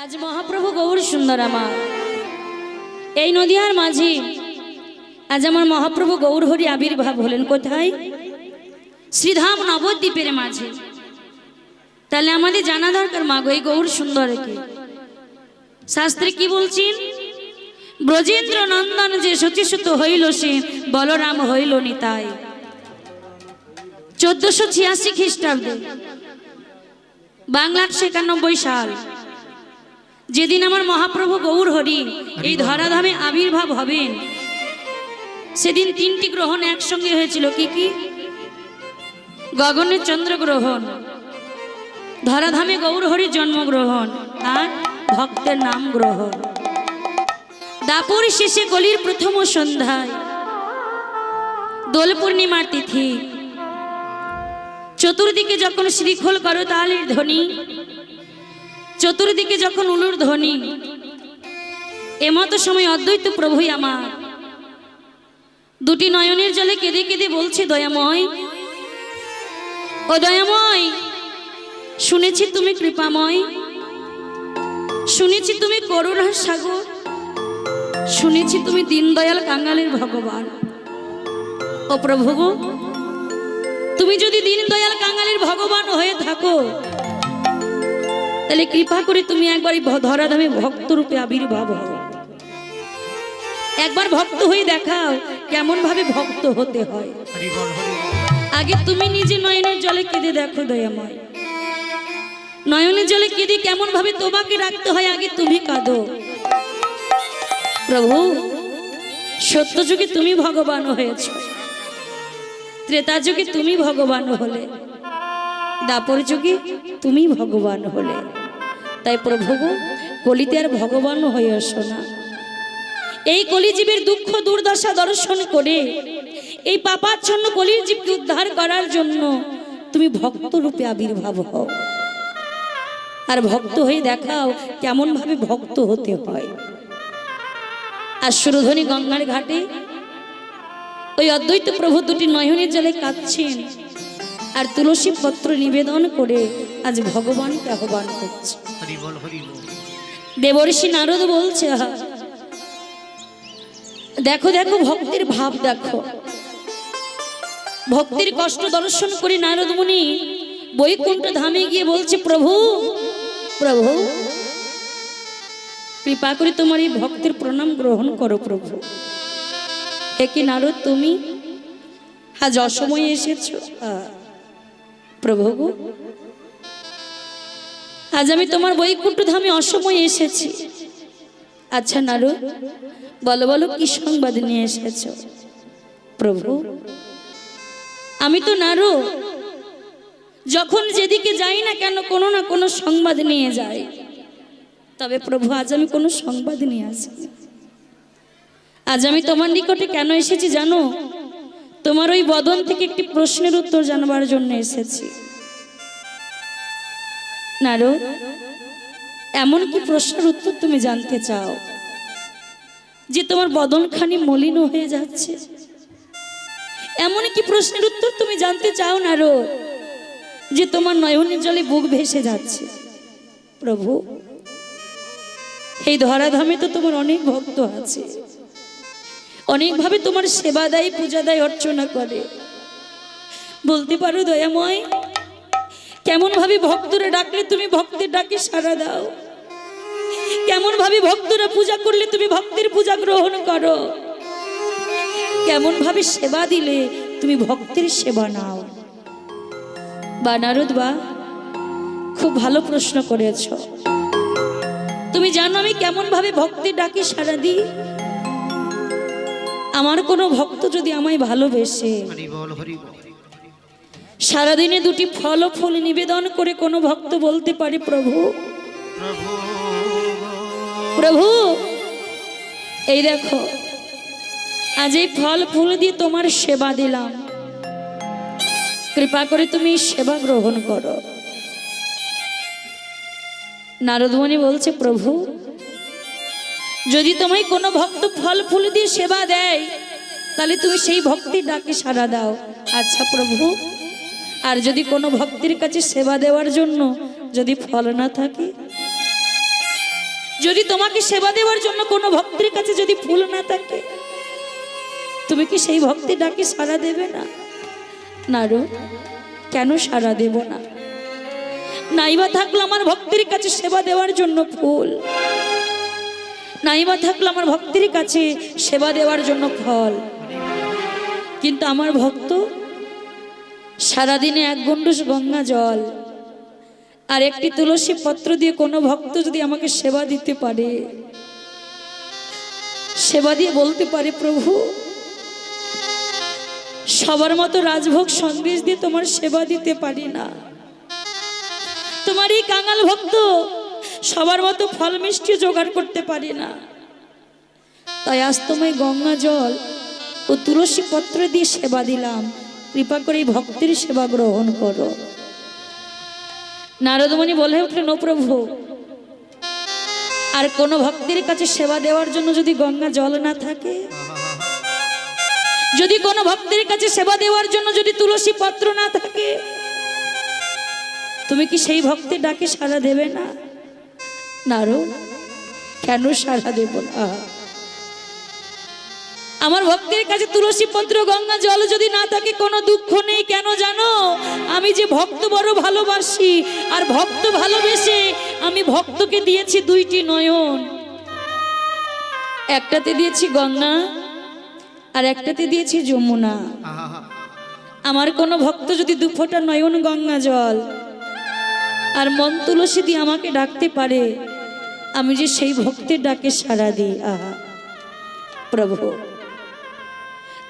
आज महाप्रभु गौर सुंदर आमार এই নদিয়ার মাঝি আজ আমার মহাপ্রভু গৌর হরি আবির্ভাব হলেন কোথায়? শ্রীধাম নবদ্বীপের মাঝে। তাহলে আমাদের জানা দরকার মাগো এই গৌর সুন্দর কে। শাস্ত্রে কি বলছেন? ব্রজেন্দ্র নন্দন যে সচিসুত হইল সে বলরাম হইল নিতাই। 1486 খ্রিস্টাব্দে বাংলার 91 সাল যেদিন আমার মহাপ্রভু গৌর হরি এই ধরাধামে আবির্ভাব হবেন সেদিন তিনটি গ্রহণ একসঙ্গে হয়েছিল। কি কি? গগনে চন্দ্রগ্রহণ, ধরাধামে গৌর হরির জন্মগ্রহণ আর ভক্তের নাম গ্রহণ। দাপর শেষে কলির প্রথম সন্ধ্যায় দোল পূর্ণিমার তিথি, চতুর্দিকে যখন শ্রীখোল করতালের ধ্বনি, চতুর্দিকে যখন উলুর ধ্বনি, এমতো সময় অদ্বৈত প্রভুই আমার দুটি নয়নের জলে কেঁদে কেঁদে বলছে, দয়াময় ও দয়াময়, শুনেছি তুমি কৃপাময়, শুনেছি তুমি করুণার সাগর, শুনেছি তুমি দীনদয়াল কাঙালের ভগবান। ও প্রভু গো, তুমি যদি দীনদয়াল কাঙালের ভগবান হয়ে থাকো তাহলে কৃপা করে তুমি একবার ধরাধামে ভক্ত রূপে আবির্ভাব হও। একবার ভক্ত হয়ে দেখাও কেমন ভাবে ভক্ত হতে হয়। আগে তুমি নিজে নয়নের জলে কেঁদে দেখো দয়াময়, নয়নের জলে কেঁদে কেমন ভাবে তোমাকে রাখতে হয় আগে তুমি কাঁদো। প্রভু, সত্য যুগে তুমি ভগবান হয়েছ, ত্রেতা যুগে তুমি ভগবান হলে, দাপর যুগে তুমি ভগবান হলে। তাই প্রভু কলিতে আর ভগবান হয়ে আসো না। এই কলিজীবের দুঃখ দুর্দশা দর্শন করে এই পাপাচ্ছন্ন কলির জীবকে উদ্ধার করার জন্য তুমি ভক্ত রূপে আবির্ভাব হও আর ভক্ত হয়ে দেখাও কেমন ভাবে ভক্ত হতে হয়। আর সুরধ্বনি গঙ্গার ঘাটে ওই অদ্বৈত প্রভু দুটি নয়নের জলে কাঁদছেন আর তুলসী পত্র নিবেদন করে আজ ভগবানকে আহ্বান করছে। দেবর্ষি নারদ বলছে, দেখো দেখো ভক্তির ভাব দেখো। ভক্তির কষ্ট দর্শন করে নারদ মুনি বৈকুণ্ঠ ধামে গিয়ে বলছে, প্রভু প্রভু কৃপা করে তোমার এই ভক্তের প্রণাম গ্রহণ করো। প্রভু, একে নারদ তুমি আজ অসময়ে এসেছো? প্রভু গো, আজ আমি তোমার বৈকুণ্ঠ ধামে অসময়ে এসেছি। আচ্ছা নারদ, বলো বলো কি সংবাদ নিয়ে এসেছো? প্রভু, আমি তো নারদ, যখন যেদিকে যাই না কেন কোনো না কোনো সংবাদ নিয়ে যাই। তবে প্রভু আজ আমি কোনো সংবাদ নিয়ে আসিনি। আজ আমি তোমার নিকটে কেন এসেছি জানো? তোমার ওই বদন থেকে একটি প্রশ্নের উত্তর জানবার জন্য এসেছি। নারদ, এমন কি প্রশ্নের উত্তর তুমি জানতে চাও যে তোমার বদনখানি মলিন হয়ে যাচ্ছে? এমন কি প্রশ্নের উত্তর তুমি জানতে চাও নারদ যে তোমার নয়নের জলে বুক ভেসে যাচ্ছে? প্রভু, এই ধরাধামে তো তোমার অনেক ভক্ত আছে, অনেকভাবে তোমার সেবা দেয়, পূজা দেয়, অর্চনা করে। বলতে পারো দয়াময়, কেমন ভাবে ভক্তরা ডাকলে তুমি ভক্তের ডাকে সাড়া দাও? কেমন ভাবে ভক্তরা পূজা করলে তুমি ভক্তের পূজা গ্রহণ করো? কেমন ভাবে সেবা দিলে তুমি ভক্তের সেবা নাও? বা নারদ বা, খুব ভালো প্রশ্ন করেছ। তুমি জানো আমি কেমন ভাবে ভক্তের ডাকে সাড়া দিই? আমার কোনো ভক্ত যদি আমায় ভালোবেসে সারাদিনে দুটি ফল ও ফুল নিবেদন করে কোনো ভক্ত বলতে পারে, প্রভু প্রভু এই দেখো আজ এই ফল ফুল দিয়ে তোমার সেবা দিলাম, কৃপা করে তুমি সেবা গ্রহণ করো। নারদমণি বলছে, প্রভু যদি তোমায় কোনো ভক্ত ফল ফুল দিয়ে সেবা দেয় তাহলে তুমি সেই ভক্তির ডাকে সাড়া দাও। আচ্ছা প্রভু, আর যদি কোনো ভক্তির কাছে সেবা দেওয়ার জন্য যদি ফল না থাকে যদি তোমাকে সেবা দেওয়ার জন্য কোনো ভক্তের কাছে যদি ফুল না থাকে, তুমি কি সেই ভক্তি ডাকে সাড়া দেবে না? নারদ, কেন সাড়া দেব না? নাইবা থাকলো আমার ভক্তের কাছে সেবা দেওয়ার জন্য ফুল, নাইবা থাকলো আমার ভক্তের কাছে সেবা দেওয়ার জন্য ফল, কিন্তু আমার ভক্ত সারাদিনে এক গণ্ডুষ গঙ্গা জল আর একটি তুলসী পত্র দিয়ে কোনো ভক্ত যদি আমাকে সেবা দিতে পারে, সেবা দিয়ে বলতে পারে, প্রভু সবার মতো রাজভোগ সন্দেশ দিয়ে তোমার সেবা দিতে পারি না, তোমার এই কাঙাল ভক্ত সবার মতো ফল মিষ্টি জোগাড় করতে পারি না, তাই আজ তোমায় গঙ্গা জল ও তুলসী পত্র দিয়ে সেবা দিলাম, কৃপা করে এই ভক্তের সেবা গ্রহণ করো। নারদমণি বলে উঠলেন, ও প্রভু, আর কোন ভক্তের কাছে সেবা দেওয়ার জন্য যদি গঙ্গা জল না থাকে, যদি কোনো ভক্তের কাছে সেবা দেওয়ার জন্য যদি তুলসী পত্র না থাকে, তুমি কি সেই ভক্তের ডাকে সাড়া দেবে না? নারদ, কেন সাড়া দেব না? আমার ভক্তের কাছে তুলসী পত্র গঙ্গা জল যদি না থাকে কোনো দুঃখ নেই, কেন জানো? আমি যে ভক্ত বড় ভালোবাসি, আর ভক্ত ভালোবেসে আমি ভক্তকে দিয়েছি দুইটি নয়ন, একটাতে দিয়েছি গঙ্গা আর একটাতে দিয়েছি যমুনা। আমার কোনো ভক্ত যদি দুফোঁটা নয়ন গঙ্গা জল আর মন তুলসী দিয়ে আমাকে ডাকতে পারে, আমি যে সেই ভক্তের ডাকে সাড়া দিই। আহা প্রভু,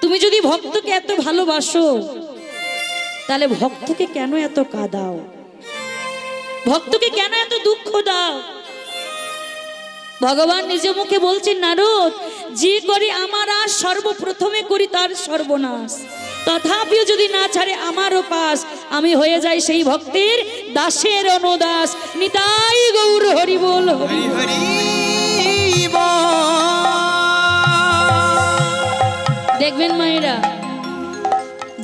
তুমি যদি ভক্তকে এত ভালোবাসো, তাহলে ভক্তকে কেন এত কাঁদাও? ভক্তকে কেন এত দুঃখ দাও? ভগবান নিজ মুখে বলছেন, নারদ, যে করি আমার আশ সর্বপ্রথমে করি তার সর্বনাশ, তথাপিও যদি না ছাড়ে আমারও পাশ, আমি হয়ে যাই সেই ভক্তের দাসের অনুদাস। নিতাই গৌর হরি বল, হরি হরি বল। দেখবেন মায়েরা,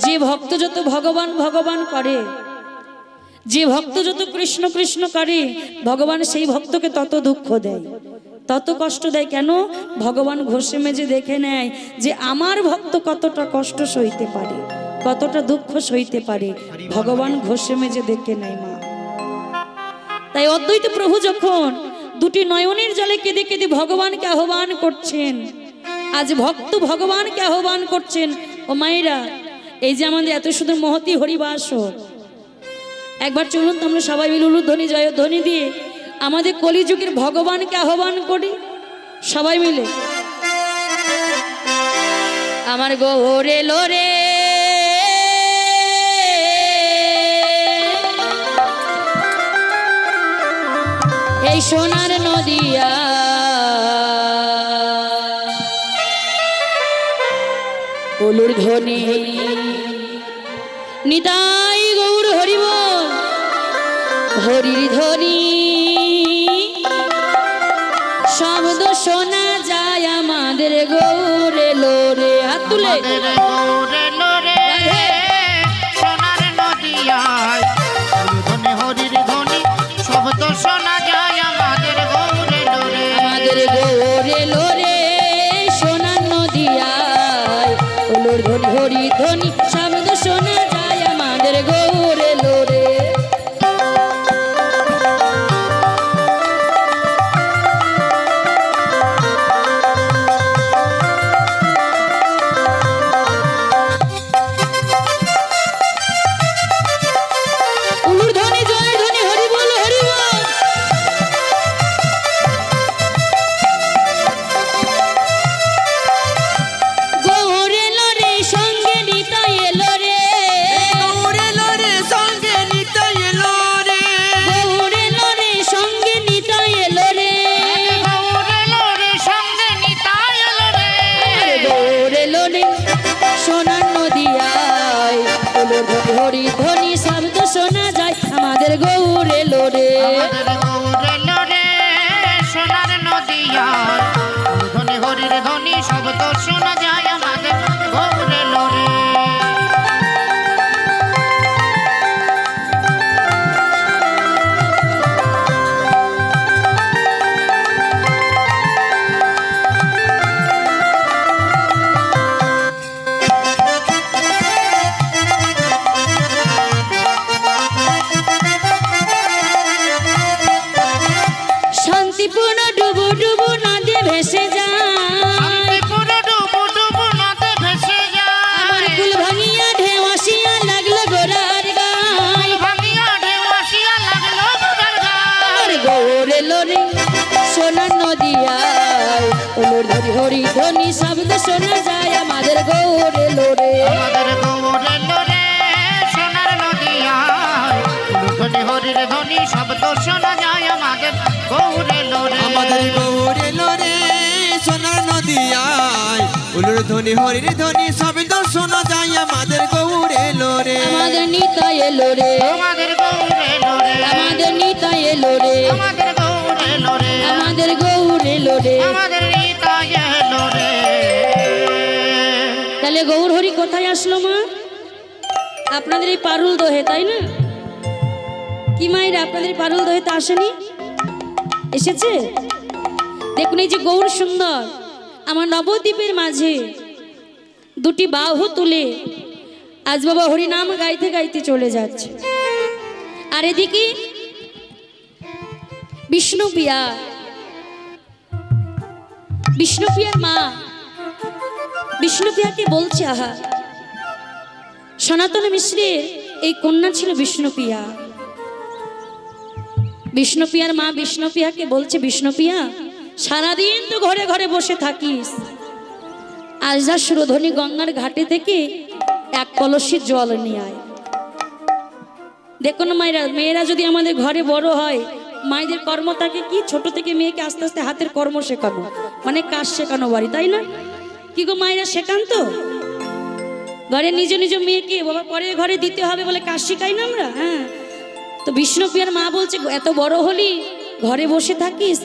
যে ভক্ত যত ভগবান ভগবান করে, যে ভক্ত যত কৃষ্ণ কৃষ্ণ করে, ভগবান সেই ভক্তকে তত দুঃখ দেয়, তত কষ্ট দেয়। কেন? ভগবান ঘষে মেজে দেখে নেয় যে আমার ভক্ত কতটা কষ্ট সইতে পারে, কতটা দুঃখ সইতে পারে, ভগবান ঘষে মেজে দেখে নেয় মা। তাই অদ্বৈত প্রভু যখন দুটি নয়নের জলে কেঁদে কেঁদে ভগবানকে আহ্বান করছেন, আজ ভক্ত ভগবানকে আহ্বান করছেন। ও মায়েরা, এই যে আমাদের এত সুন্দর মহতি হরিবাসর, একবার চলুন তো আমরা সবাই মিলে উলুধ্বনি জয়ধ্বনি দিয়ে আমাদের কলিযুগের ভগবানকে আহ্বান করি সবাই মিলে। আমার গৌর এলো রে, এই সোনার নদিয়া, উলুর ধ্বনি নিতাই গৌর হরি বল, হরির ধ্বনি শব্দ শোনা যায় আমাদের গৌর এলো রে। হাত তুলে সোনার নদিয়ায় ধ্বনি হরির ধ্বনি শব্দ শোনা যায় আমাদের গৌর এলো রে, আমাদের গৌর এলো রে, সোনার নদিয়ায় উলুর ধ্বনি হরি ধ্বনি শব্দ শোনা যায় আমাদের গৌর এলো রে। হরি ধ্বনি শব্দ শোনা যায় আমাদের গৌর এলো রে, আমাদের গৌর এলো রে, সোনার নদিয়ায় ধ্বনি হরির ধ্বনি শব্দ শোনা যায় আমাদের গৌর এলো রে। শান্তিপুর ডুবু ডুবু নদে ভেসে যায়, শান্তিপুর ডুবু ডুবু নদে ভেসে আমার যায়, কুল ভাঙিয়া ঢেউ আসিয়া লাগলো গোড়ার গায়, ভাঙিয়া ঢেউ আসিয়া লাগলো গোড়ার গায়। আমার গৌর এলো রে সোনার নদিয়ায়, ওলোর ধরি হরি ধ্বনি শব্দ শোনা যায়, আমাদের গৌর এলো রে। আমাদের গৌর এলো রে সোনার নদিয়ায়, ধ্বনি হরির ধ্বনি শব্দ শোনা যায়, আমাদের গৌর এলো রে। আমাদের গৌর এলো রে সোনার নদিয়ায়, উলুর ধ্বনি হরির ধ্বনি শব্দ শোনা যায়, আমাদের গৌর এলো রে। আমাদের নিতাই এলো রে, আমাদের গৌর এলো রে, আমাদের নিতাই এলো রে, আমাদের গৌর এলো রে, আমাদের গৌর এলো রে। আমাদের নিতাই এলো রে। তাহলে গৌর হরি কোথায় আসলো মা? আপনাদের এই পারুল দোহে, তাই না? কি মায়ের আপনাদের এই পারুল দোহে তো আসেনি? এসেছে? দেখুন এই যে গৌর সুন্দর আমার নবদ্বীপের মাঝে দুটি বাহু তুলে আজ বাবা হরি নাম গাইতে গাইতে চলে যাচ্ছে, আর এদিকে বিষ্ণুপ্রিয়া, বিষ্ণুপ্রিয়ার মা বিষ্ণুপ্রিয়াকে বলছে, আহা সনাতন মিশ্রের এই কন্যা ছিল বিষ্ণুপ্রিয়া। বিষ্ণুপ্রিয়ার মা বিষ্ণুপ্রিয়াকে বলছে, বিষ্ণুপ্রিয়া সারাদিন তো ঘরে ঘরে বসে থাকিস, আজ যা সুরধনী গঙ্গার ঘাটে থেকে এক কলসি জল নিয়ে আয়। দেখুন মায়েরা, মেয়েরা যদি আমাদের ঘরে বড় হয়, মায়েদের কর্ম থাকে কি, ছোট থেকে মেয়েকে আস্তে আস্তে হাতের কর্ম শেখানো, মানে কাজ শেখানো বাড়ি, তাই না? কি গো মায়েরা শেখান তো ঘরে নিজ নিজ মেয়েকে, বাবা পরে ঘরে দিতে হবে বলে কাজ শেখাই না আমরা। হ্যাঁ, তো বিষ্ণুপ্রিয়ার মা বলছে, এত বড় হলি ঘরে বসে থাকিস,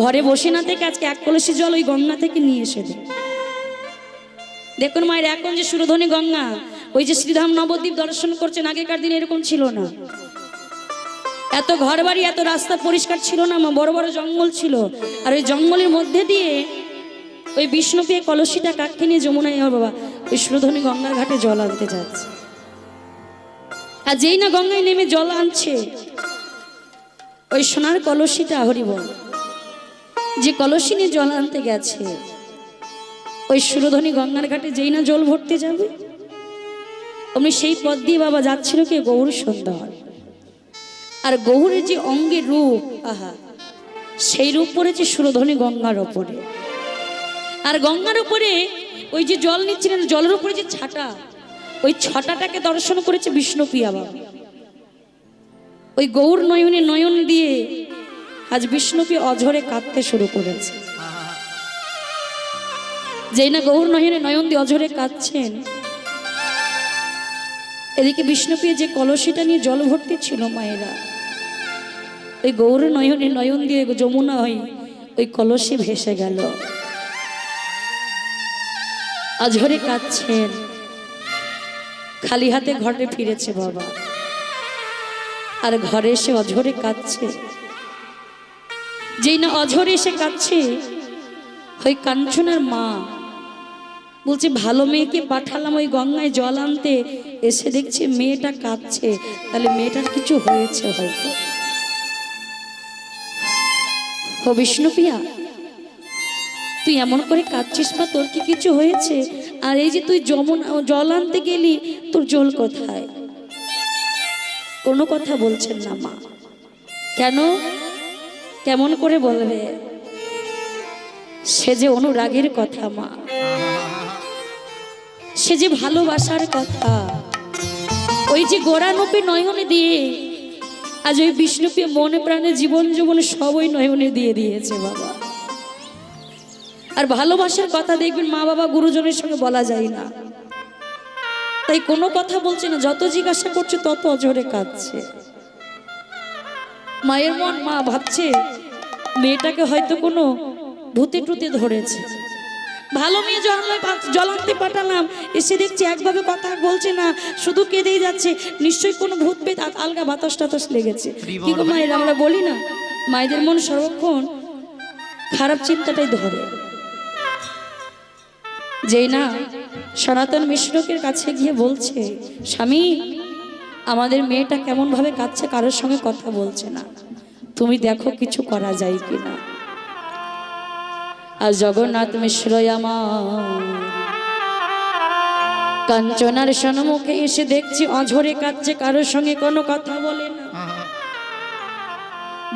ঘরে বসে না থেকে আজকে এক কলসি জল ওই গঙ্গা থেকে নিয়ে এসে দে। দেখুন মায়ের, এখন যে সুরধনী গঙ্গা, ওই যে শ্রীধাম নবদ্বীপ দর্শন করছেন, আগেকার দিনে এরকম ছিল না, এত ঘর বাড়ি এত রাস্তা পরিষ্কার ছিল না মা, বড় বড় জঙ্গল ছিল, আর ওই জঙ্গলের মধ্যে দিয়ে ওই বিষ্ণুপ্রিয়া কলসিটা কাটতে নিয়ে যমুনায় ওর বাবা ওই সুরধনী গঙ্গার ঘাটে জল আনতে যাচ্ছে। আর যেই না গঙ্গায় নেমে জল আনছে, ওই সোনার কলসিটা, হরিবল যে কলসি নিয়ে জল আনতে গেছে, ওই সুরধনী গঙ্গার ঘাটে যেই না জল ভরতে যাবে, অমনি সেই পথ দিয়ে বাবা যাচ্ছিল কে, গৌর সুন্দর। আর গৌরের যে অঙ্গের রূপ, আহা সেই রূপ পড়েছে সুরধনী গঙ্গার ওপরে। আর গঙ্গার উপরে ওই যে জল নিচ্ছিলেন, জলের উপরে যে ছাটা, ওই ছাটাটাকে দর্শন করেছে বিষ্ণুপ্রিয়া বাবা। ওই গৌর নয়নে নয়ন দিয়ে আজ বিষ্ণুপ্রিয়া অঝরে কাঁদতে শুরু করেছে। যেই না গৌর নয়নে নয়ন দিয়ে অঝরে কাঁদছেন, এদিকে বিষ্ণুপ্রিয়া যে কলসিটা নিয়ে জল ভর্তি ছিল মায়েরা, ওই গৌর নয়নে নয়ন দিয়ে যমুনা হয়ে ওই কলসি ভেসে গেল। অঝরে কাঁদছেন, খালি হাতে ঘরে ফিরেছে বাবা, আর ঘরে এসে অঝরে কাঁদছে। যেই না অঝরে এসে কাঁদছে, ওই কাঞ্চনার মা বলছে, ভালো মেয়েকে পাঠালাম ওই গঙ্গায় জল আনতে, এসে দেখছে মেয়েটা কাঁদছে, তাহলে মেয়েটার কিছু হয়েছে হয়তো। ও বিষ্ণুপ্রিয়া, তুই এমন করে কাঁদছিস বা তোর কি কিছু হয়েছে? আর এই যে তুই জল আনতে গেলি, তোর জল কোথায়? কোনো কথা বলছেন না মা। কেন? কেমন করে বলবে? সে যে অনুরাগের কথা মা, সে যে ভালোবাসার কথা, ওই যে গোড়ানোপে নয়নে দিয়ে আজ ওই বিষ্ণুপ্রিয়া মনে প্রাণে জীবন জীবনে সব ওই নয়নে দিয়ে দিয়েছে বাবা। আর ভালোবাসার কথা দেখবেন মা বাবা গুরুজনের সঙ্গে বলা যায় না, তাই কোনো কথা বলছে না, যত জিজ্ঞাসা করছে তত অঝরে কাঁদছে। মায়ের মন, মা ভাবছে মেয়েটাকে হয়তো কোনো ভূতে টুতে ধরেছে। ভালো মেয়ে জল আনতে পাঠালাম, এসে দেখছি একভাবে কথা বলছে না, শুধু কেঁদেই যাচ্ছে, নিশ্চয়ই কোনো ভূত পেত আলগা বাতাস টাতাস লেগেছে। কি গো মায়ের, আমরা বলি না মায়েদের মন সর্বক্ষণ খারাপ চিন্তাটাই ধরে। যেই না সনাতন মিশ্রকের কাছে গিয়ে বলছে, স্বামী আমাদের মেয়েটা কেমন ভাবে কাঁদছে, কারোর সঙ্গে কথা বলছে না, তুমি দেখো কিছু করা যায় কিনা। আর জগন্নাথ মিশ্র আমার কাঞ্চনার সম্মুখে এসে দেখছি অঝরে কাঁদছে, কারোর সঙ্গে কোনো কথা বলে না।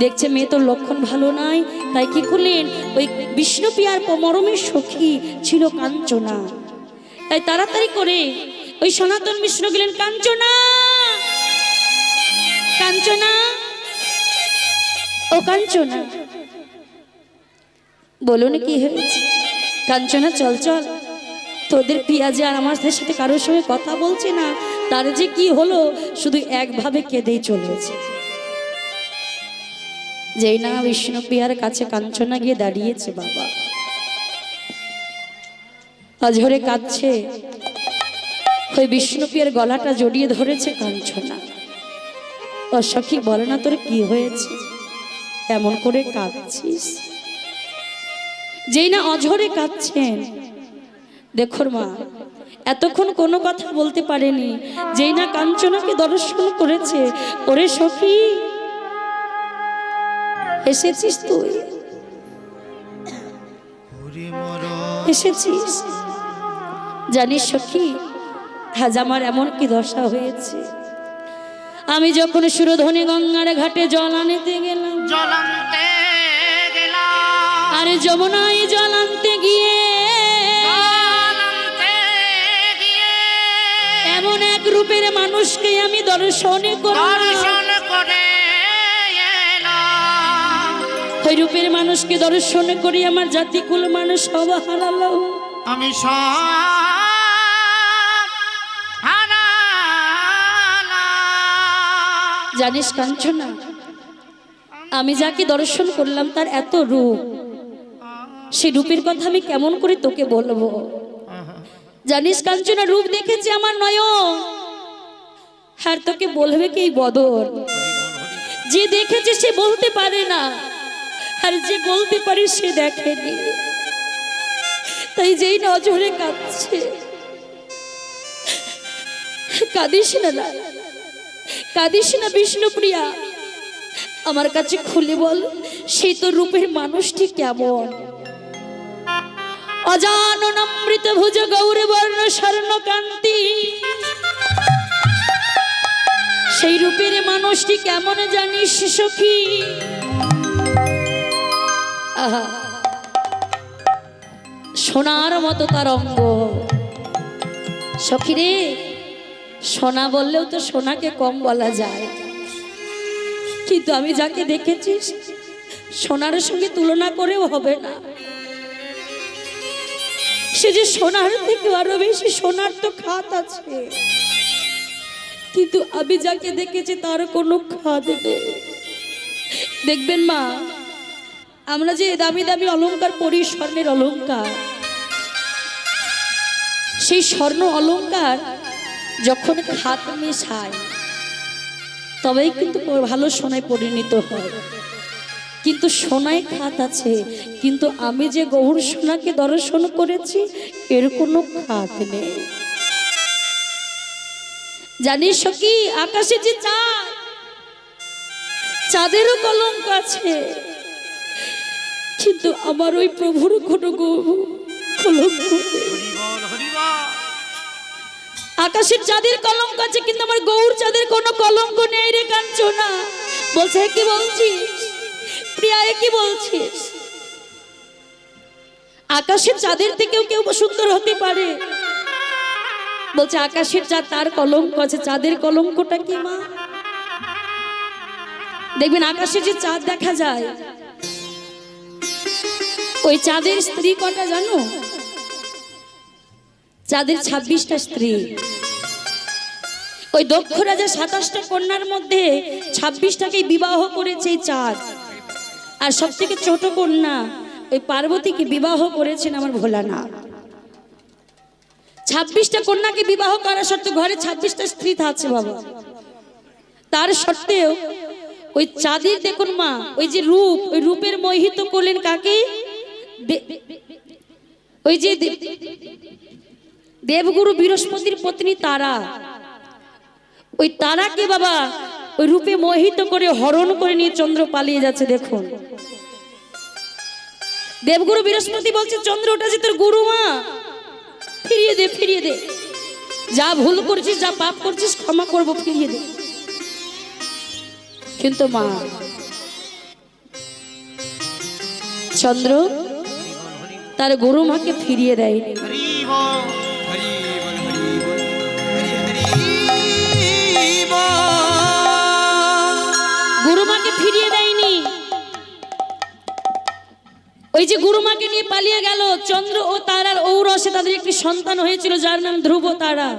দেখছে মেয়ে তোর লক্ষণ ভালো নাই, তাই কি করলেন, ওই বিষ্ণুপ্রিয়ার মরমের সখী ছিল কাঞ্চনা, তাই তাড়াতাড়ি করে ওই সনাতন মিশ্র গেলেন, কাঞ্চনা, কাঞ্চনা, ও কাঞ্চনা, বলুন কি হয়েছে। কাঞ্চনা চল চল, তোদের প্রিয়া যে আর আমার সাথে কারোর সঙ্গে কথা বলছে না, তার যে কি হলো, শুধু একভাবে কেঁদেই চলেছে। যেই না বিষ্ণুপ্রিয়ার কাছে কাঞ্চনা গিয়ে দাঁড়িয়েছে, বাবা অঝরে কাঁদছে, ওই বিষ্ণুপ্রিয়ার গলাটা জড়িয়ে ধরেছে কাঞ্চনা। ও সখী বলে না তোর কি হয়েছে, এমন করে কাঁদছিস। যেই না অঝরে কাঁদছেন, দেখোর মা এতক্ষণ কোনো কথা বলতে পারেনি, যেই না কাঞ্চনাকে দর্শন করেছে, ওরে সখী এসেছিস তুই, এসেছিস। জানিস সখী, আজ আমার এমন কি দশা হয়েছে, আমি যখন সুরধনী গঙ্গার ঘাটে জল আনতে গেলাম, জল আনতে গেলাম, আরে যমুনায় জল আনতে গিয়ে এমন এক রূপের মানুষকে আমি দর্শন করে ওই রূপের মানুষকে দর্শন করি আমার জাতিকুল মানুষ সব হারালো, আমি সব হারালাম। জানিস কাঞ্চনা, আমি যাকে দর্শন করলাম তার এত রূপ, সেই রূপের কথা আমি কেমন করে তোকে বলবো। জানিস কাঞ্চনা, রূপ দেখেছে আমার নয়ন, আর তোকে বলবে কি বদর, যে দেখেছে সে বলতে পারে না, আর যে বলতে পারে সে দেখেনি। তাই যেই নজরে কাঁদছে, কাঁদিস না, কাঁদিস না বিষ্ণুপ্রিয়া, আমার কাছে খুলে বল সেই তো রূপের মানুষটি কেমন। অজানন অমৃত ভুজ গৌর বর্ণ স্বর্ণ কান্তি, সেই রূপের মানুষটি কেমন জানিস সখী। আহা, সোনার মতো তার অঙ্গ। সখী রে, সোনা বললেও তো সোনাকে কম বলা যায়, কিন্তু আমি যাকে দেখেছি সোনার সঙ্গে তুলনা করেও হবে না। সে যে সোনার থেকে আরো বেশি, সোনার তো খাত আছে, কিন্তু আমি যাকে দেখেছি তার কোনো খাত নেই। দেখবেন মা, আমরা যে দামি দামি অলংকার পরি, স্বর্ণের অলংকার, সেই স্বর্ণ অলংকার যখন খাত মেশায় তবেই কিন্তু ভালো সোনায় পরিণত হয়, কিন্তু সোনায় খাত আছে, কিন্তু আমি যে গৌর সোনাকে দর্শন করেছি এর কোনো খাত নেই। জানিস কি, আকাশে যে চাঁদ, চাঁদেরও কলঙ্ক আছে, কিন্তু আমার ওই প্রভুর কোনো কলঙ্ক নেই। আকাশের চাঁদের কলঙ্ক আছে, কিন্তু আমার গৌর চাঁদের কোনো কলঙ্ক নেই রে কাঞ্চনা। বলছে কি বলছিস প্রিয়া, কি বলছিস? আকাশের চাঁদের থেকেও কেউ সুন্দর হতে পারে? বলছে আকাশের চাঁদ, তার কলঙ্ক আছে, চাঁদের কলঙ্কটা কি মা? দেখবেন আকাশে যে চাঁদ দেখা যায়, ওই চাঁদের স্ত্রী কটা জানো? চাঁদের 26টা স্ত্রী। ওই দক্ষ রাজা 27টা কন্যার মধ্যে 26টাকে বিবাহ করেছে এই চাঁদ, আর সব থেকে ছোট কন্যা ওই পার্বতীকে বিবাহ করেছেন আমার ভোলানাথ। 26টা কন্যাকে বিবাহ করা সত্ত্বেও ঘরে 26টা স্ত্রী থাকছে বাবা, তার সত্ত্বেও ওই চাঁদের দেখুন মা, ওই যে রূপ, ওই রূপের মোহিত করলেন কাকে? ওই যে দেবগুরু বৃহস্পতির পত্নী তারা, ওই তারাকে বাবা ওই রূপে মোহিত করে হরণ করে নিয়ে চন্দ্র পালিয়ে যাচ্ছে। দেখুন দেবগুরু বৃহস্পতি বলছে, চন্দ্র ওটা যে তোর গুরু মা, ফিরিয়ে দে, ফিরিয়ে দে, যা ভুল করছিস, যা পাপ করছিস ক্ষমা করব, ফিরিয়ে দে। কিন্তু মা চন্দ্র তার গুরু মাকে ফিরিয়ে দেয়নি। হরি বল। হরি বল, হরি বল, হরি হরি বল। গুরু মাকে ফিরিয়ে দেয়নি। ওই যে গুরু মাকে নিয়ে পালিয়ে গেল। চন্দ্র ও তারার ঔরসে তাদের একটি সন্তান হয়েছিল যার নাম ধ্রুব তারা।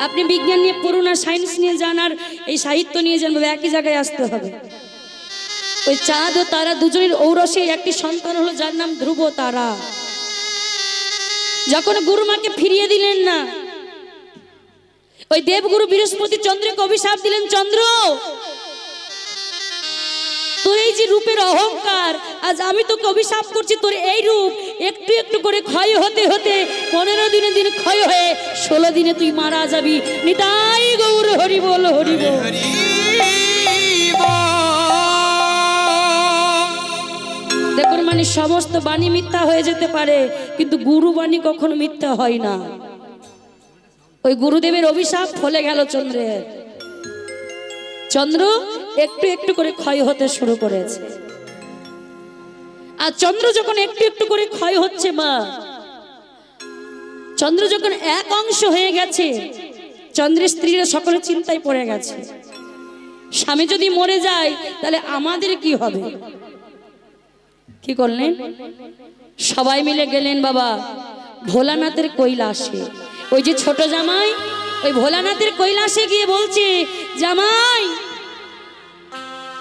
আপনি বিজ্ঞান নিয়ে পড়ুন আর সায়েন্স নিয়ে যান আর এই সাহিত্য নিয়ে যান, একই জায়গায় আসতে হবে। ওই চাঁদ ও তারা দুজনের ঔরসে একটি সন্তান হলো যার নাম ধ্রুব তারা। যখন গুরু মাকে ফিরিয়ে দিলেন না, ওই দেবগুরু বৃহস্পতি চন্দ্রকে অভিশাপ দিলেন, চন্দ্র তোর এই যে রূপের অহংকার, আজ আমি তোকে অভিশাপ করছি, তোর এই রূপ একটু একটু করে ক্ষয় হতে হতে 15 দিনে দিন ক্ষয় হয়ে 16 দিনে তুই মারা যাবি। নিতাই গৌর হরি বল, হরি বল। হরি বল। দেখুন মানে সমস্ত বাণী মিথ্যা হয়ে যেতে পারে, কিন্তু গুরু বাণী কখনো মিথ্যা হয় না। ওই গুরুদেবের অভিশাপ ফলে গেল চন্দ্রের। চন্দ্র একটু একটু করে ক্ষয় হতে শুরু করেছে। আর চন্দ্র যখন একটু একটু করে ক্ষয় হচ্ছে মা, চন্দ্র যখন এক অংশ হয়ে গেছে, চন্দ্রের স্ত্রীরা সকলে চিন্তায় পড়ে গেছে, স্বামী যদি মরে যায় তাহলে আমাদের কি হবে। কি করলেন? সবাই মিলে গেলেন বাবা ভোলানাথের কৈলাসে। ওই যে ছোট জামাই ওই ভোলানাথের কৈলাসে গিয়ে বলছে, জামাই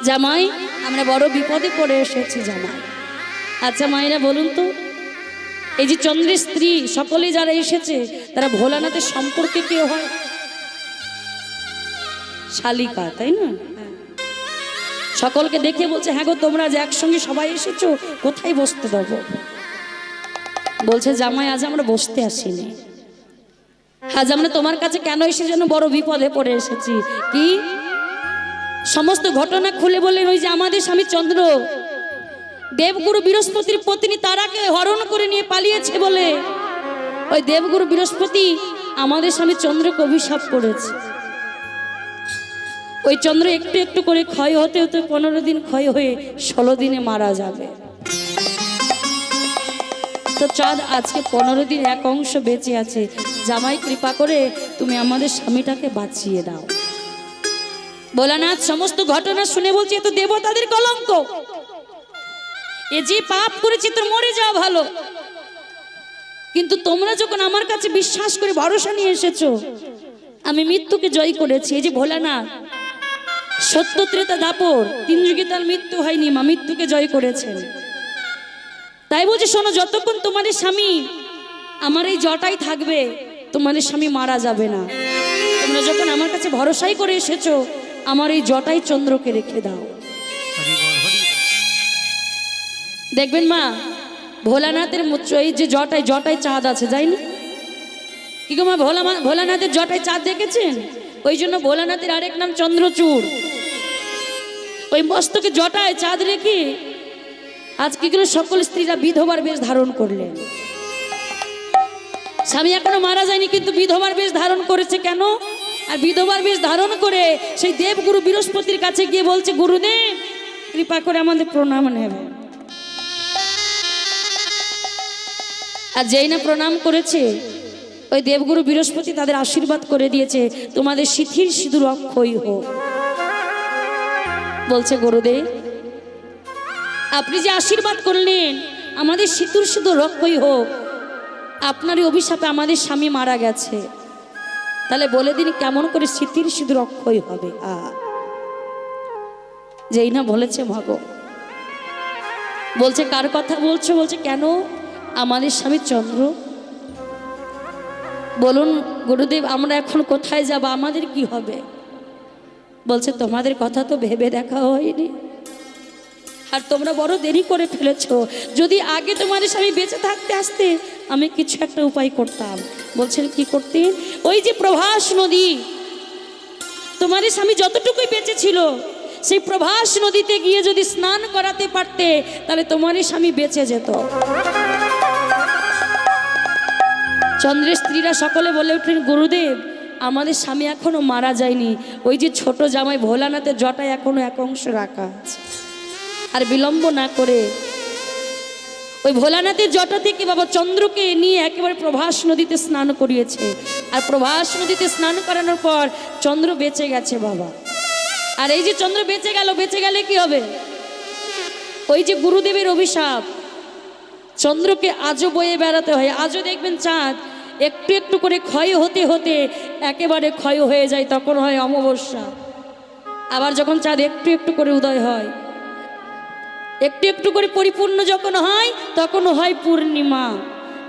জামাই আমরা বড় বিপদে পড়ে এসেছি জামাই। আচ্ছা মায়েরা বলুন তো, এই যে চন্দ্রের স্ত্রী সকলেই যারা এসেছে তারা ভোলানাথের সম্পর্কে কে হয়? শালিকা, তাই না? সকলকে দেখে বলছে, হ্যাঁ গো তোমরা যে একসঙ্গে সবাই এসেছো, কোথায় বসতে দেবো? বলছে, জামাই আজ আমরা বসতে আসিনি, আজ আমরা তোমার কাছে কেন এসে যেন বড় বিপদে পড়ে এসেছি। কি? সমস্ত ঘটনা খুলে বললেন। ওই যে আমাদের স্বামী চন্দ্র দেবগুরু বৃহস্পতির পত্নী তারাকে হরণ করে নিয়ে পালিয়েছে বলে ওই দেবগুরু বৃহস্পতি আমাদের স্বামী চন্দ্রকে অভিশাপ করেছে। ওই চন্দ্র একটু একটু করে ক্ষয় হতে হতে 15 দিন ক্ষয় হয়ে 16 দিনে মারা যাবে। তো চাঁদ আজকে 15 দিন এক অংশ বেঁচে আছে। জামাই কৃপা করে তুমি আমাদের স্বামীটাকে বাঁচিয়ে দাও। ভোলানাথ সমস্ত ঘটনা শুনে বলছে, এ তো দেবতাদের কলঙ্ক, এ যে পাপ করেছে তোর মরে যাওয়া ভালো। কিন্তু তোমরা যখন আমার কাছে বিশ্বাস করে ভরসা নিয়ে এসেছো, আমি মৃত্যুকে জয় করেছি। এই যে ভোলানাথ সত্য ত্রেতা দাপর 3 যুগে তার মৃত্যু হয়নি, মা মৃত্যুকে জয় করেছেন। তাই বলছে, শোনো, যতক্ষণ তোমাদের স্বামী আমার এই জটাই থাকবে তোমাদের স্বামী মারা যাবে না। তোমরা যখন আমার কাছে ভরসাই করে এসেছো, আমার এই জটাই চন্দ্রকে রেখে দাও। দেখবেন মা ভোলানাথের এই যে জটায় চাঁদ আছে, যায়নি কি গো মা? ভোলানাথের জটায় চাঁদ দেখেছেন? ওই জন্য ভোলানাথের আরেক নাম চন্দ্রচূড়। ওই মস্তকে জটায় চাঁদ রেখে আজকে গেলে সকল স্ত্রীরা বিধবার বেশ ধারণ করলেন। স্বামী এখনো মারা যায়নি, কিন্তু বিধবার বেশ ধারণ করেছে। কেন? আর বিধবার বেশ ধারণ করে সেই দেবগুরু বৃহস্পতির কাছে গিয়ে বলছে, গুরুদেব কৃপা করে আমাদের প্রণাম নেবে। আর যেই না প্রণাম করেছে, ওই দেবগুরু বৃহস্পতি তাদের আশীর্বাদ করে দিয়েছে, তোমাদের সিথির সিঁদুর অক্ষয় হোক। বলছে, গুরুদেব আপনি যে আশীর্বাদ করলেন আমাদের সিঁদুর সিঁদুর অক্ষয় হোক, আপনারই অভিশাপে আমাদের স্বামী মারা গেছে, তাহলে বলে দিন কেমন করে সিথির সিঁদুর অক্ষয় হবে। যেই না বলেছে ভাগো, বলছে কার কথা বলছো? বলছে কেন? আমাদের স্বামী চন্দ্র। বলুন গুরুদেব আমরা এখন কোথায় যাব, আমাদের কি হবে? বলছে, তোমাদের কথা তো ভেবে দেখা হয়নি, আর তোমরা বড় দেরি করে ফেলেছো। যদি আগে তোমাদের স্বামী বেঁচে থাকতে আসতে, আমি কিছু একটা উপায় করতাম। বলছেন কি করতেন? ওই যে প্রভাস নদী, তোমারই স্বামী যতটুকুই বেঁচে ছিল সেই প্রভাস নদীতে গিয়ে যদি স্নান করাতে পারতে তাহলে তোমারই স্বামী বেঁচে যেত। চন্দ্রের স্ত্রীরা সকলে বলে উঠলেন, গুরুদেব আমাদের স্বামী এখনো মারা যায়নি, ওই যে ছোট জামাই ভোলানাথের জটায় এখনো এক অংশ রাখা আছে। আর বিলম্ব না করে ওই ভোলানাথের জটা থেকে বাবা চন্দ্রকে নিয়ে একেবারে প্রভাস নদীতে স্নান করিয়েছে। আর প্রভাস নদীতে স্নান করানোর পর চন্দ্র বেঁচে গেছে বাবা। আর এই যে চন্দ্র বেঁচে গেলে কি হবে? ওই যে গুরুদেবের অভিশাপ, চন্দ্রকে আজও বয়ে বেড়াতে হয়। আজও দেখবেন চাঁদ একটু একটু করে ক্ষয় হতে হতে একেবারে ক্ষয় হয়ে যায়, তখন হয় অমাবস্যা। আবার যখন চাঁদ একটু একটু করে উদয় হয়, একটু একটু করে পরিপূর্ণ যখন হয় তখন হয় পূর্ণিমা।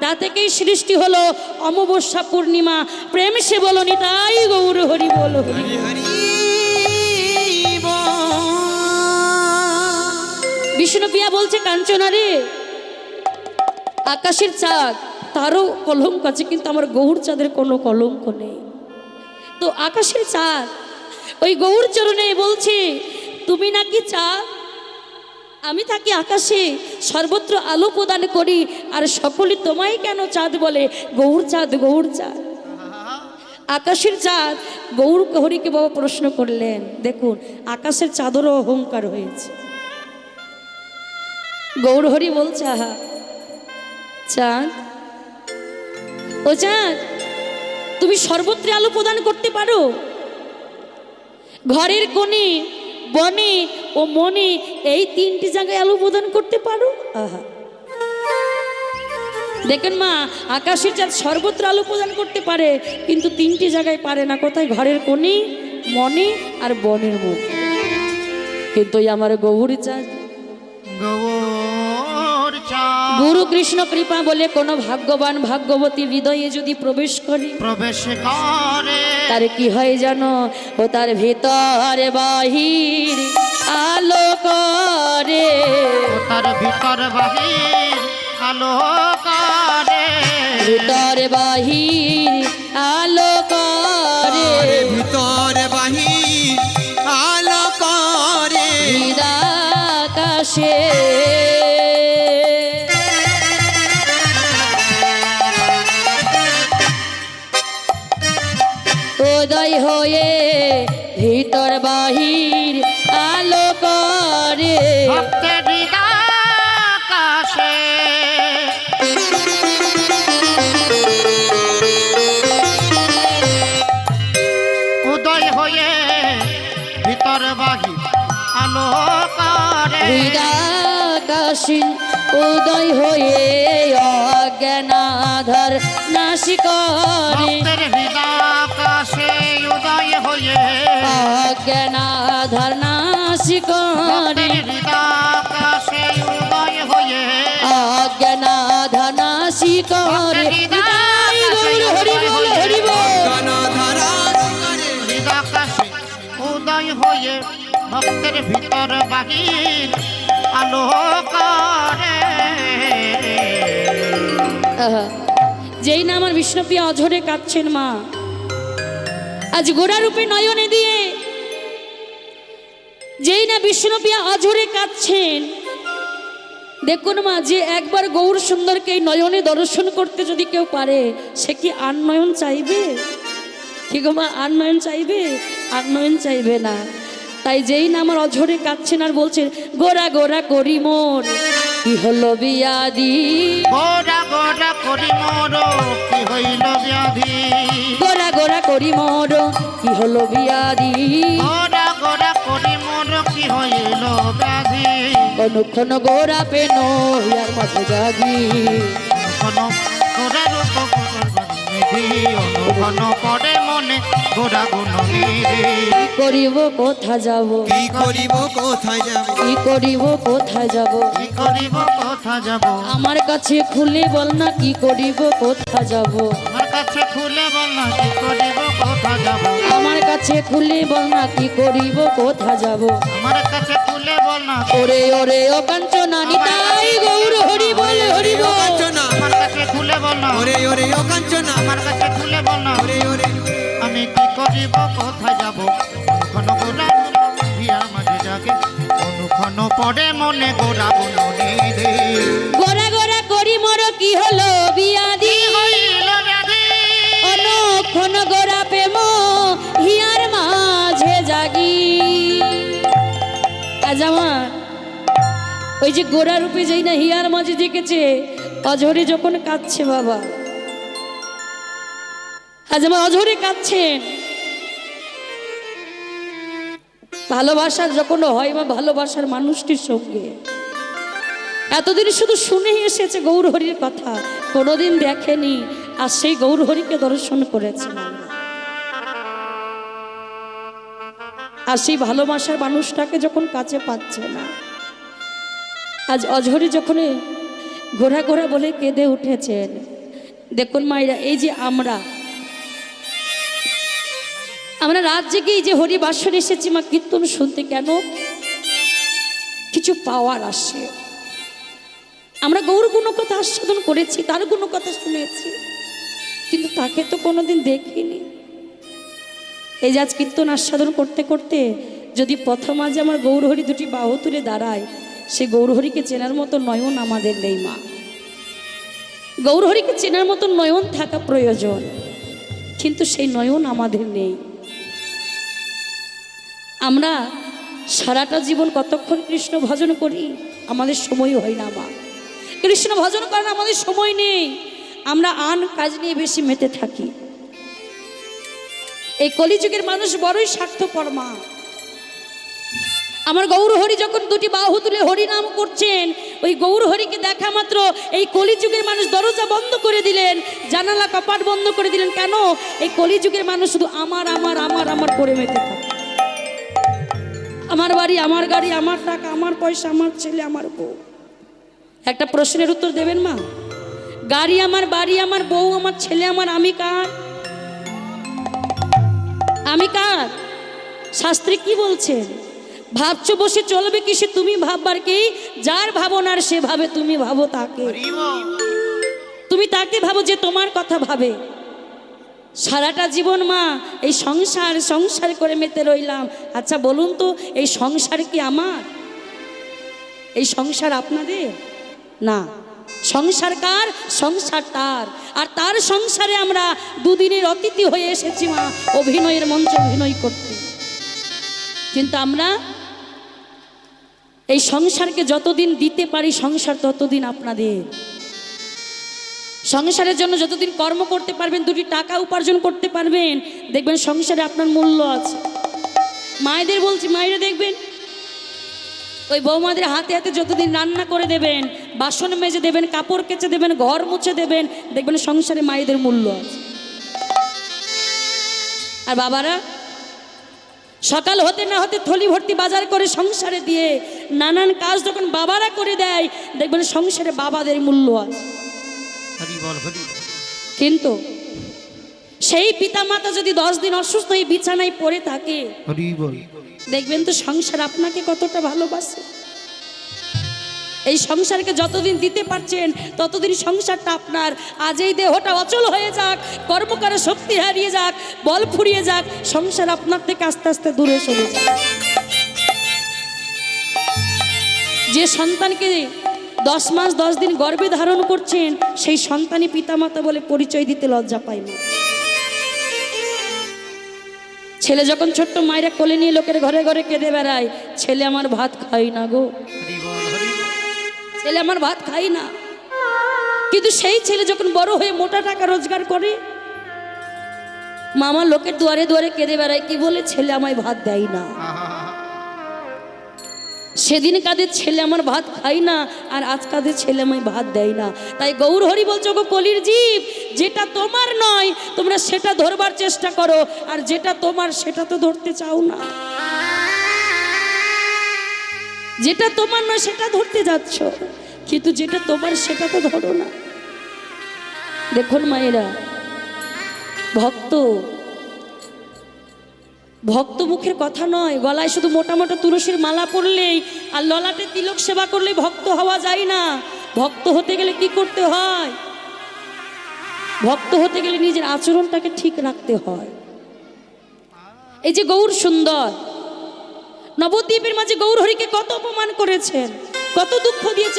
তা থেকেই সৃষ্টি হলো অমাবস্যা পূর্ণিমা। প্রেম সে বলো নিতাই গৌর হরি বল হরি। হরি হরি বল। বিষ্ণুপ্রিয়া বলছে, কাঞ্চনা রে, আকাশের চাঁদ তারও কলঙ্ক আছে, কিন্তু আমার গৌর চাঁদের কোনো কলঙ্ক নেই। তো আকাশের চাঁদ ওই গৌর চরণে বলছে, তুমি নাকি চাঁদ, আমি থাকি আকাশে, সর্বত্র আলো প্রদান করি, আর সকলে তোমায় কেন চাঁদ বলে? গৌর চাঁদ, গৌর চাঁদ। আকাশের চাঁদ গৌর হরিকে বাবা প্রশ্ন করলেন। দেখুন আকাশের চাঁদেরও অহংকার হয়েছে। গৌর হরি বলছে, আহা চাঁদ, ও চাঁদ, তুমি সর্বত্র আলো প্রদান করতে পারো, ঘরের কোণে, বনে ও মনে, এই তিনটি জায়গায় আলো প্রদান করতে পারো। আহা, দেখেন মা, আকাশের চাঁদ সর্বত্র আলো প্রদান করতে পারে, কিন্তু তিনটি জায়গায় পারে না। কোথায়? ঘরের কোণে, মনে আর বনের মধ্যে। কিন্তু আমার গৌর চাঁদ, গৌর চাঁদ গুরু কৃষ্ণ কৃপা বলে কোনো ভাগ্যবান ভাগ্যবতী হৃদয়ে যদি প্রবেশ করে, তার কি হয় জানো? ও তার ভিতর বাহির আলো করে, তার ভিতর বাহির আলো করে, ভিতর বাহির আলো করে, ভিতর বাহির আলো করে, হৃদাকাশে উদয় হয়ে ভিতর বাহির আলো করে। ভক্তের হৃদাকাশে উদয় হয়ে ভিতর বাহির আলো করে, হৃদাকাশে উদয় হয়ে অজ্ঞানাধার নাশি করে, ভক্তের হৃদাকাশে উদয় হয়ে অজ্ঞানাধার নাশি করে, হৃদাকাশে উদয় হয়ে অজ্ঞানাধার নাশি করে। নিতাই গৌর হরি বল হরি বল। গণধারা করে, হৃদাকাশে উদয় হয়ে ভক্তের ভিতর বাহির আলো করে। আহা, যেই না আমার বিষ্ণুপ্রিয়া অঝরে কাঁদছেন মা, আজ গোড়া রূপে নয়নে দিয়ে যেই না বিষ্ণুপ্রিয়া অঝরে কাঁদছেন, দেখুন মা, যে একবার গৌর সুন্দরকে এই নয়নে দর্শন করতে যদি কেউ পারে, সে কি আর নয়ন চাইবে? কি গো মা, আর নয়ন চাইবে? আর নয়ন চাইবে না। তাই যেই না আমার অঝরে কাঁদছেন আর বলছেন, গোরা গোরা করি মোর কি হলো বিয়াদি, গোরা গোরা করি মোর কি হইল ব্যাধি, গোরা গোরা করি মোর কি হলো বিয়াদি, গোরা গোরা করি মোর কি হইল ব্যাধি, অনুক্ষণ গোরা পেন হিয়ার মাঝে জাগি, কোন গোরা রূপ নিধি, অনুঘন পড়ে মনে গোরা গুণ নিধি, কি করিব কোথা যাব, কি করিব কোথায় যাব, কি করিব কোথায় যাব, কি করিব কোথা যাব, আমার কাছে খুলে বল না কি করিব কোথা যাব, আমার কাছে খুলে বল না কি করিব কোথা যাব, আমার কাছে খুলে বল না কি করিব কোথা যাব, আমার কাছে খুলে বল না ওরে ওরে ও কাঞ্চনা নিতাই গৌর হরি বল হরি ও বল। কাঞ্চনা, আমার কাছে খুলে বল না, ওরে ওরে ও কাঞ্চনা, আমার কাছে খুলে বল না, ওরে ওরে আমি কি করিব কোথায় যাব অনুক্ষণ গোরা হিয়ার মাঝে জাগে অনুক্ষণ পড়ে মনে গোরা বলনি রে গোরা গোরা করি মর কি হলো বিয়াদি হইল ব্যাধি অনুক্ষণ গোরা প্রেম হিয়ার মাঝে জাগি। আজ আমার ওই যে গোরা রূপে যাই না হিয়ার মাঝে জেগেছে অঝরে যখন কাঁদছে বাবা, আজ আমার অঝরে কাঁদছেন। ভালোবাসার যখন হয় বা ভালোবাসার মানুষটির সঙ্গে এতদিন শুধু শুনেই এসেছে গৌরহরির কথা, কোনোদিন দেখেনি, আর সেই গৌরহরিকে দর্শন করেছে আমরা। আর সেই ভালোবাসার মানুষটাকে যখন কাছে পাচ্ছে না, আজ অঝরে যখন ঘোরা ঘোরা বলে কেঁদে উঠেছেন। দেখুন মায়েরা, এই যে আমরা রাত জেগে এই যে হরিবাসন এসেছি মা কীর্তন শুনতে, কেন? কিছু পাওয়ার আসে। আমরা গৌর গুণকথা আস্বাদন করেছি, তার গুণকথা শুনেছি, কিন্তু তাকে তো কোনোদিন দেখিনি। এই যে আজ কীর্তন আস্বাদন করতে করতে যদি প্রথম আজ আমার গৌরহরি দুটি বাহু তুলে দাঁড়ায়, সে গৌরহরিকে চেনার মতো নয়ন আমাদের নেই মা। গৌরহরিকে চেনার মতো নয়ন থাকা প্রয়োজন, কিন্তু সেই নয়ন আমাদের নেই। আমরা সারাটা জীবন কতক্ষণ কৃষ্ণ ভজন করি, আমাদের সময় হয় না মা। কৃষ্ণ ভজন করার আমাদের সময় নেই, আমরা আন কাজ নিয়ে বেশি মেতে থাকি। এই কলিযুগের মানুষ বড়ই স্বার্থপর মা। আমার গৌরহরি যখন দুটি বাহু তুলে হরিনাম করছেন, ওই গৌরহরিকে দেখা মাত্র এই কলিযুগের মানুষ দরজা বন্ধ করে দিলেন, জানালা কপাট বন্ধ করে দিলেন। কেন? এই কলিযুগের মানুষ শুধু আমার আমার আমার আমার করে মেতে থাকে। আমার বাড়ি, আমার গাড়ি, আমার টাকা, আমার পয়সা, আমার ছেলে, আমার বউ। একটা প্রশ্নের উত্তর দেবেন মা? গাড়ি আমার, বাড়ি আমার, বউ আমার, ছেলে আমার, আমি কার? আমি কার? শাস্ত্রে কি বলছেন? ভাবছো বসে চলবে কি সে তুমি ভাববার কি? যার ভাবনার সে ভাবে, তুমি ভাবো তাকে। তুমি তাকে ভাবো যে তোমার কথা ভাবে। সারাটা জীবন মা এই সংসার সংসার করে মেতে রইলাম। আচ্ছা বলুন তো, এই সংসার কি আমার? এই সংসার আপনাদের না। সংসার কার? সংসার তার। আর তার সংসারে আমরা দুদিনের অতিথি হয়ে এসেছি মা, অভিনয়ের মঞ্চে অভিনয় করতে। কিন্তু আমরা এই সংসারকে যতদিন দিতে পারি, সংসার ততদিন আপনাদের। সংসারের জন্য যতদিন কর্ম করতে পারবেন, দুটি টাকা উপার্জন করতে পারবেন, দেখবেন সংসারে আপনার মূল্য আছে। মায়েদের বলছি, মায়েরা দেখবেন ওই বৌমাদের হাতে হাতে যতদিন রান্না করে দেবেন, বাসন মেজে দেবেন, কাপড় কেচে দেবেন, ঘর মুছে দেবেন, দেখবেন সংসারে মায়েদের মূল্য আছে। আর বাবারা সকাল হতে না হতে থলি ভর্তি বাজার করে সংসারে দিয়ে নানান কাজ যখন বাবারা করে দেয়, দেখবেন সংসারে বাবাদের মূল্য আছে। কিন্তু সেই পিতামাতা যদি 10 দিন অসুস্থ হয়ে বিছানায় পড়ে থাকে, দেখবেন তো সংসার আপনাকে কতটা ভালোবাসে। এই সংসারকে যতদিন দিতে পারছেন ততদিন সংসারটা আপনার। আজ এই দেহটা অচল হয়ে যাক, কর্মকারে শক্তি হারিয়ে যাক, বল ফুরিয়ে যাক, সংসার আপনার থেকে আস্তে আস্তে দূরে সরে যাক। যে সন্তানকে 10 মাস 10 দিন গর্ভে ধারণ করছেন, সেই সন্তানই পিতামাতা বলে পরিচয় দিতে লজ্জা পায় না। ছেলে যখন ছোট্ট মায়েরা কোলে নিয়ে লোকের ঘরে ঘরে কেঁদে বেড়ায়, ছেলে আমার ভাত খাই না গো, ছেলে আমার ভাত খাই না। কিন্তু সেই ছেলে যখন বড় হয়ে মোটা টাকা রোজগার করে, মামা লোকের দুয়ারে দুয়ারে কেঁদে বেড়ায়, কি বলে? ছেলে আমায় ভাত দেয় না। সেদিন কাদের ছেলে আমার ভাত খাই না, আর আজ কাদের ছেলে আমায় ভাত দেয় না। তাই গৌরহরি বলছো, গো কলির জীব, যেটা তোমার নয় তোমরা সেটা ধরবার চেষ্টা করো, আর যেটা তোমার সেটা তো ধরতে চাও না। যেটা তোমার নয় সেটা ধরতে যাচ্ছ, কিন্তু যেটা তোমার সেটা তো ধরো না। দেখুন মায়েরা, ভক্ত মুখের কথা নয়, গলায় শুধু মোটা মোটা তুলসীর মালা পরলেই আর ললাটে তিলক সেবা করলেই ভক্ত হওয়া যায় না। ভক্ত হতে গেলে কি করতে হয়? ভক্ত হতে গেলে নিজের আচরণটাকে ঠিক রাখতে হয়। এই যে গৌর সুন্দর, নবদ্বীপের মাঝে গৌর হরিকে কত অপমান করেছেন, কত দুঃখ দিয়েছে